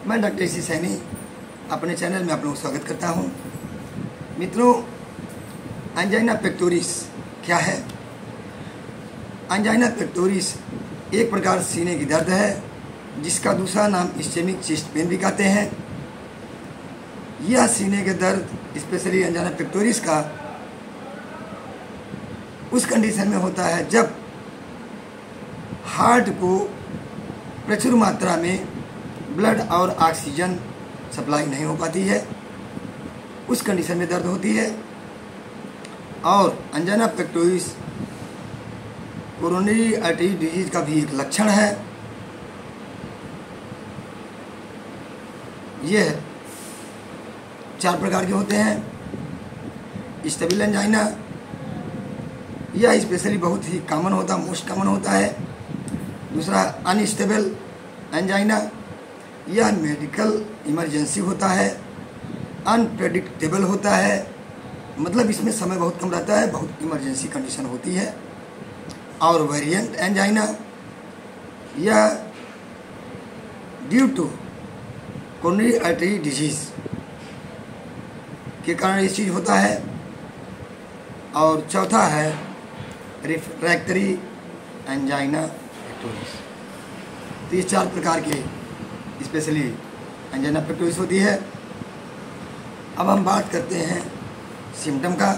मैं doctor C Saini अपने channel में आप लोगों का स्वागत करता हूं। मित्रों, एंजाइना पेक्टोरिस क्या है? एंजाइना पेक्टोरिस एक प्रकार सीने की दर्द है, जिसका दूसरा नाम इस्चेमिक चेस्ट पेन भी कहते हैं। यह सीने के दर्द, स्पेशली एंजाइना पेक्टोरिस का, उस कंडीशन में होता है जब हार्ट को प्रचुर मात्रा में ब्लड और ऑक्सीजन सप्लाई नहीं हो पाती है, उस कंडीशन में दर्द होती है। और angina pectoris coronary artery disease का भी एक लक्षण है। यह 4 प्रकार के होते हैं। स्टेबल एंजाइना, यह स्पेशली बहुत ही कॉमन होता, मोस्ट कॉमन होता है। दूसरा अनस्टेबल एंजाइना, यह मेडिकल इमरजेंसी होता है। अनप्रेडिक्टेबल होता है, मतलब इसमें समय बहुत कम रहता है, बहुत इमरजेंसी कंडीशन होती है। और वेरिएंट एंजाइना, यह due to coronary artery disease के कारण ये चीज़ होता है। और चौथा है रिफ्रैक्टरी एंजाइना पेक्टोरिस। तो ये 4 प्रकार के स्पेशली एंजाइना पेक्टोरिस होती है। अब हम बात करते हैं सिम्टम का।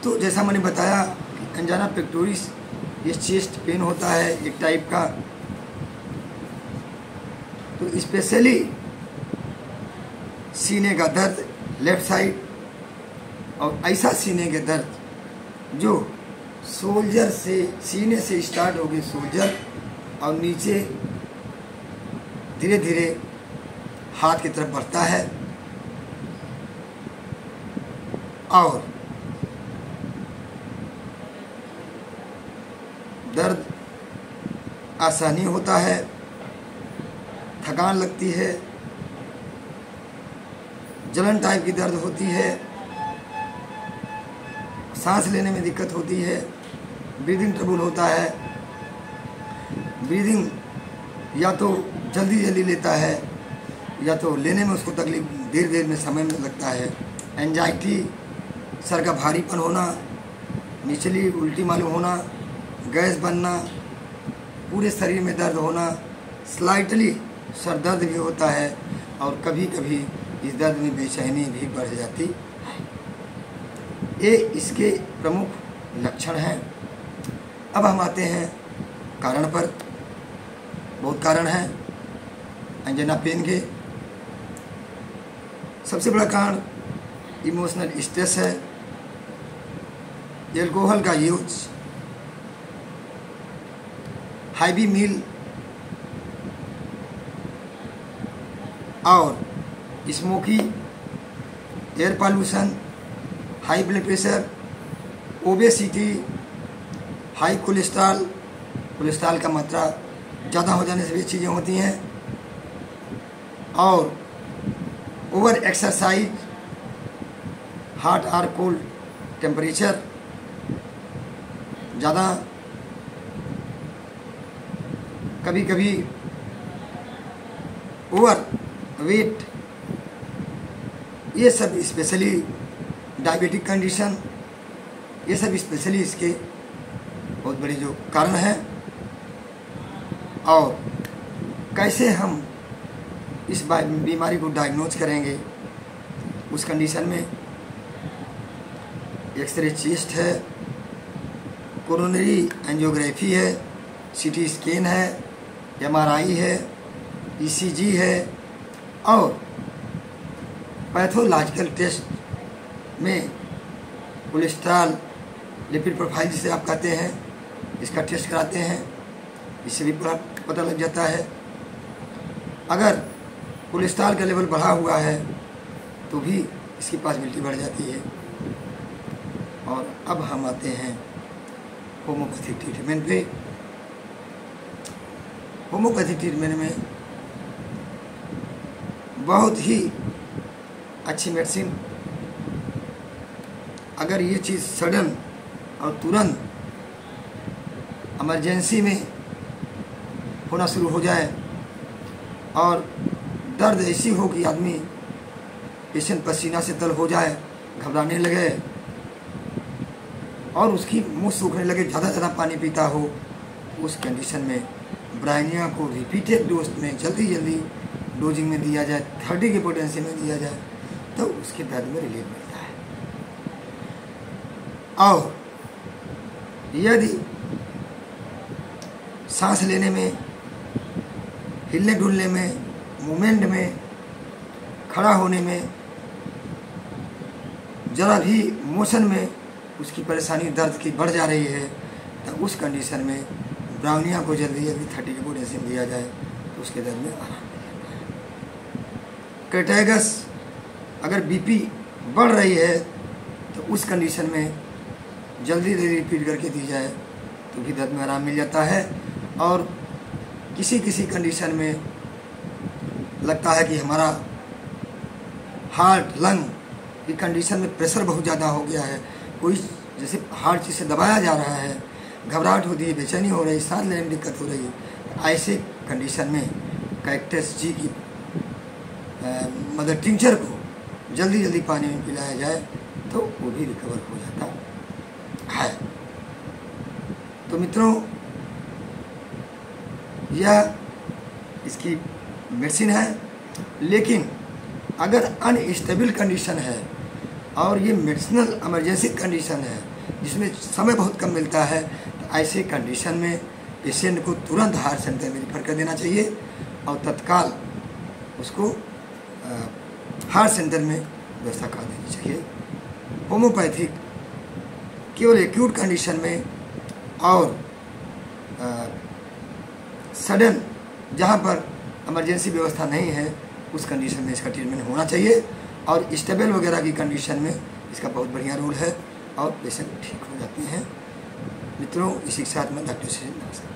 तो जैसा मैंने बताया कि एंजाइना पेक्टोरिस ये चेस्ट पेन होता है एक टाइप का। तो स्पेशली सीने का दर्द लेफ्ट साइड, और ऐसा सीने के दर्द जो शोल्डर से, सीने से स्टार्ट होगी शोल्डर और नीचे धीरे धीरे हाथ की तरफ बढ़ता है। और दर्द असहनीय होता है, थकान लगती है, जलन टाइप की दर्द होती है, सांस लेने में दिक्कत होती है, ब्रीदिंग ट्रबल होता है। ब्रीदिंग या तो जल्दी जल्दी लेता है या तो लेने में उसको तकलीफ देर देर में समय में लगता है। एंजाइटी, सर का भारीपन होना, निचली उल्टी मालूम होना, गैस बनना, पूरे शरीर में दर्द होना, स्लाइटली सर दर्द भी होता है, और कभी कभी इस दर्द में बेचैनी भी बढ़ जाती है। ये इसके प्रमुख लक्षण हैं। अब हम आते हैं कारण पर। बहुत कारण हैं एंजाइना पेन के। सबसे बड़ा कारण इमोशनल स्ट्रेस है, एल्कोहल का यूज, हैवी मील और smoky, air pollution, high blood pressure, obesity, high cholesterol, cholesterol का मात्रा ज़्यादा हो जाने से भी चीज़ें होती हैं। और ओवर एक्सरसाइज, हॉट और कोल्ड टेम्परेचर ज़्यादा, कभी कभी ओवर वेट, ये सब स्पेशली डायबिटिक कंडीशन, ये सब स्पेशली इसके बहुत बड़े जो कारण हैं। और कैसे हम इस बीमारी को डायग्नोज करेंगे? उस कंडीशन में एक्सरे चेस्ट है, कोरोनरी एंजियोग्राफी है, सीटी स्कैन है, एमआरआई है, ईसीजी है, और पैथोलॉजिकल टेस्ट में कोलेस्ट्रॉल लिपिड प्रोफाइल जिसे आप कहते हैं, इसका टेस्ट कराते हैं। इससे भी पता लग जाता है। अगर कोलेस्ट्रॉल का लेवल बढ़ा हुआ है तो भी इसकी पॉसिबिलिटी बढ़ जाती है। और अब हम आते हैं होम्योपैथिक ट्रीटमेंट पे। होम्योपैथिक ट्रीटमेंट में बहुत ही अच्छी मेडिसिन, अगर ये चीज़ सडन और तुरंत इमरजेंसी में होना शुरू हो जाए और दर्द ऐसी हो कि आदमी पेशेंट पसीना से तर हो जाए, घबराने लगे और उसकी मुंह सूखने लगे, ज़्यादा पानी पीता हो, उस कंडीशन में ब्राइनिया को रिपीटेड डोज में जल्दी डोजिंग में दिया जाए, 30 की पोटेंसी में दिया जाए, तो उसके दर्द में रिलीफ मिलता है। और यदि सांस लेने में, हिलने डुलने में, मूवमेंट में, खड़ा होने में, जरा भी मोशन में उसकी परेशानी दर्द की बढ़ जा रही है, तो उस कंडीशन में ब्राउनिया को जल्दी 30 की पोटेंसी में दिया जाए तो उसके दर्द में आराम मिल जाता है। कैटागस अगर बीपी बढ़ रही है तो उस कंडीशन में जल्दी रिपीट करके दी जाए तो भी दर्द में आराम मिल जाता है। और किसी कंडीशन में लगता है कि हमारा हार्ट लंग की कंडीशन में प्रेशर बहुत ज़्यादा हो गया है, कोई जैसे हार्ट चीज़ से दबाया जा रहा है, घबराहट होती है, बेचैनी हो रही है, सांस लेने में दिक्कत हो रही है, ऐसे कंडीशन में कैक्टस जी की मदर टिंचर को जल्दी पानी में पिलाया जाए तो वो भी रिकवर हो जाता है। तो मित्रों, यह इसकी मेडिसिन है, लेकिन अगर अनस्टेबल कंडीशन है और ये मेडिसिनल इमरजेंसी कंडीशन है जिसमें समय बहुत कम मिलता है, तो ऐसे कंडीशन में पेशेंट को तुरंत हार्ट सेंटर में रिफर कर देना चाहिए और तत्काल उसको हार्ट सेंटर में व्यवस्था कर देनी चाहिए। होम्योपैथिक केवल एक्यूट कंडीशन में और सडन जहाँ पर इमरजेंसी व्यवस्था नहीं है उस कंडीशन में इसका ट्रीटमेंट होना चाहिए, और स्टेबल वगैरह की कंडीशन में इसका बहुत बढ़िया रोल है और पेशेंट ठीक हो जाते हैं। मित्रों, इसी के साथ में डॉक्टर से नमस्कार।